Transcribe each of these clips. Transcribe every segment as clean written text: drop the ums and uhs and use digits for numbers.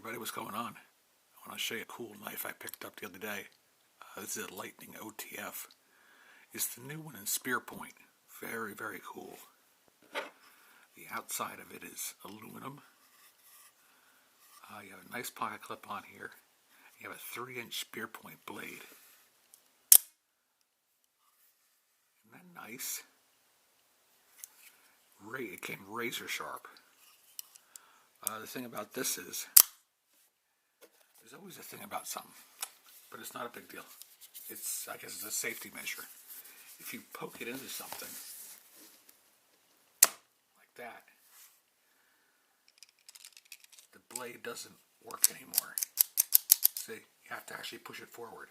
everybody, what's going on? I want to show you a cool knife I picked up the other day. This is a Lightning OTF. It's the new one in spear point. Very, very cool. The outside of it is aluminum. You have a nice pocket clip on here. You have a 3-inch spear point blade. Isn't that nice? It came razor sharp. The thing about this is, there's always a thing about something, but it's not a big deal. I guess it's a safety measure. If you poke it into something, like that, the blade doesn't work anymore. See, you have to actually push it forward,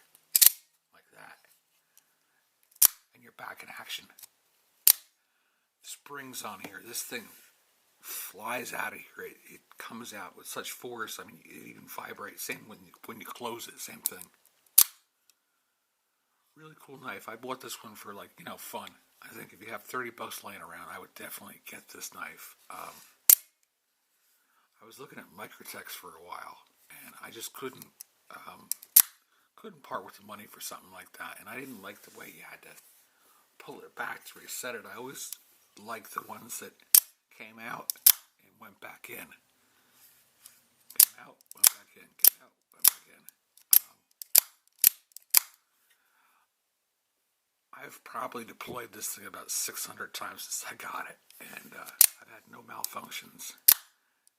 like that, and you're back in action. Springs on here. This thing flies out of here. It comes out with such force. I mean, it even vibrates. Same when you close it. Same thing. Really cool knife. I bought this one for fun. I think if you have $30 laying around, I would definitely get this knife. I was looking at Microtex for a while, and I just couldn't part with the money for something like that. And I didn't like the way you had to pull it back to reset it. I always liked the ones that came out and went back in. Came out, went back in, came out, went back in. I've probably deployed this thing about 600 times since I got it, and I've had no malfunctions.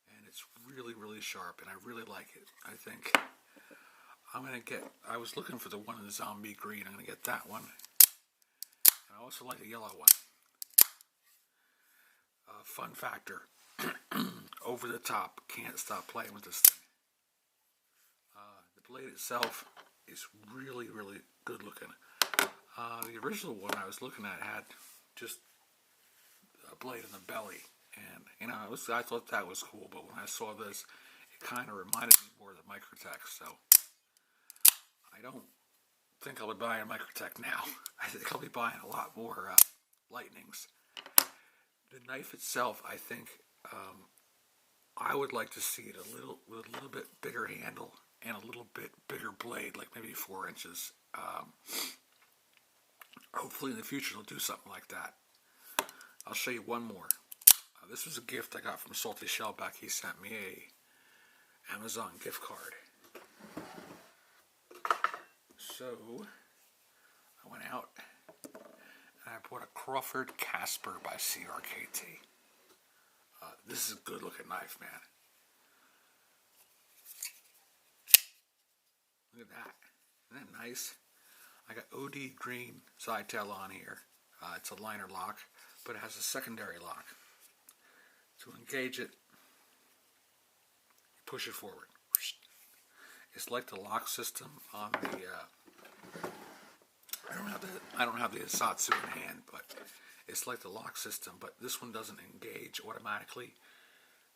And it's really, really sharp, and I really like it. I think I was looking for the one in the zombie green. I'm going to get that one. And I also like the yellow one. Fun factor, over the top, can't stop playing with this thing. The blade itself is really, really good looking. The original one I was looking at had just a blade in the belly, and I thought that was cool, but when I saw this, it kind of reminded me more of the Microtex, so I don't think I'll be buying a Microtex now. I think I'll be buying a lot more Lightnings. The knife itself, I think, I would like to see it with a little bit bigger handle and a little bit bigger blade, like maybe 4 inches. Hopefully in the future they'll do something like that. I'll show you one more. This was a gift I got from Salty Shellback. He sent me a Amazon gift card. So I went out and I bought a Crawford Kasper by CRKT. This is a good looking knife, man. Look at that. Isn't that nice? I got OD green side tail on here. It's a liner lock, but it has a secondary lock. To engage it, you push it forward. It's like the lock system on the. I don't have the Satsu in hand, but it's like the lock system. But this one doesn't engage automatically,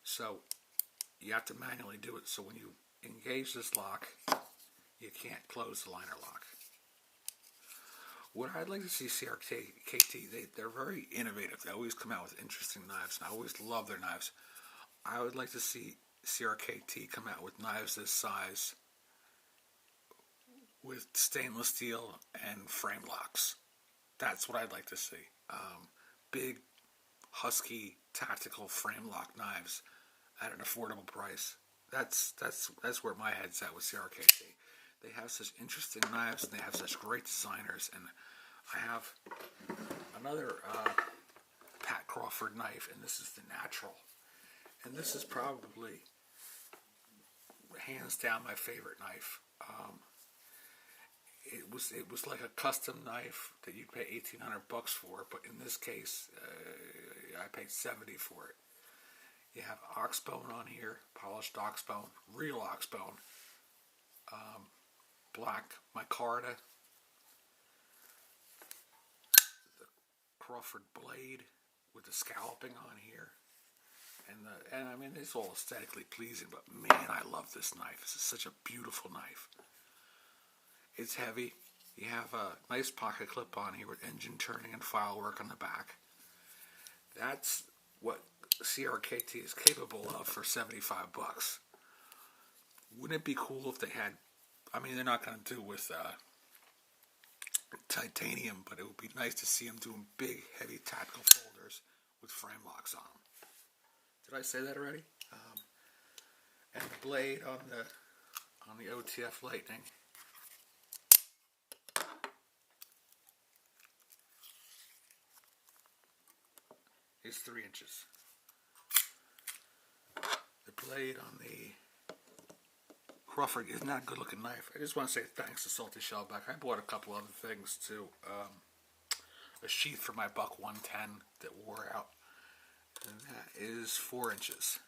so you have to manually do it. So when you engage this lock, you can't close the liner lock. What I'd like to see CRKT, they're very innovative. They always come out with interesting knives, and I always love their knives. I would like to see CRKT come out with knives this size with stainless steel and frame locks. That's what I'd like to see. Big, husky, tactical frame lock knives at an affordable price. That's where my head's at with CRKT. They have such interesting knives, and they have such great designers. And I have another Pat Crawford knife, and this is the Natural. And this is probably, hands down, my favorite knife. It was like a custom knife that you'd pay $1,800 for, but in this case, I paid $70 for it. You have oxbone on here, polished oxbone, real oxbone. Black micarta, the Crawford blade with the scalloping on here, and I mean, it's all aesthetically pleasing, but man, I love this knife. This is such a beautiful knife. It's heavy. You have a nice pocket clip on here with engine turning and file work on the back. That's what CRKT is capable of for $75. Wouldn't it be cool if they had, I mean, they're not going to do with titanium, but it would be nice to see them doing big, heavy tactical folders with frame locks on them. Did I say that already? And the blade on the OTF Lightning is 3 inches. The blade on the Crawford is not a good looking knife. I just want to say thanks to Salty Shellback. I bought a couple other things too. A sheath for my Buck 110 that wore out, and that is 4 inches.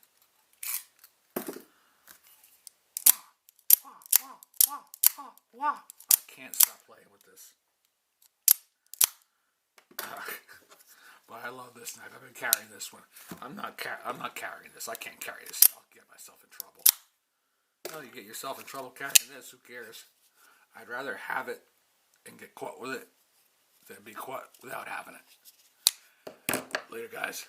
I can't stop playing with this. But I love this knife. I've been carrying this one. I'm not carrying this. I can't carry this. I'll get myself in trouble. Well, you get yourself in trouble carrying this. Who cares? I'd rather have it and get caught with it than be caught without having it. Later, guys.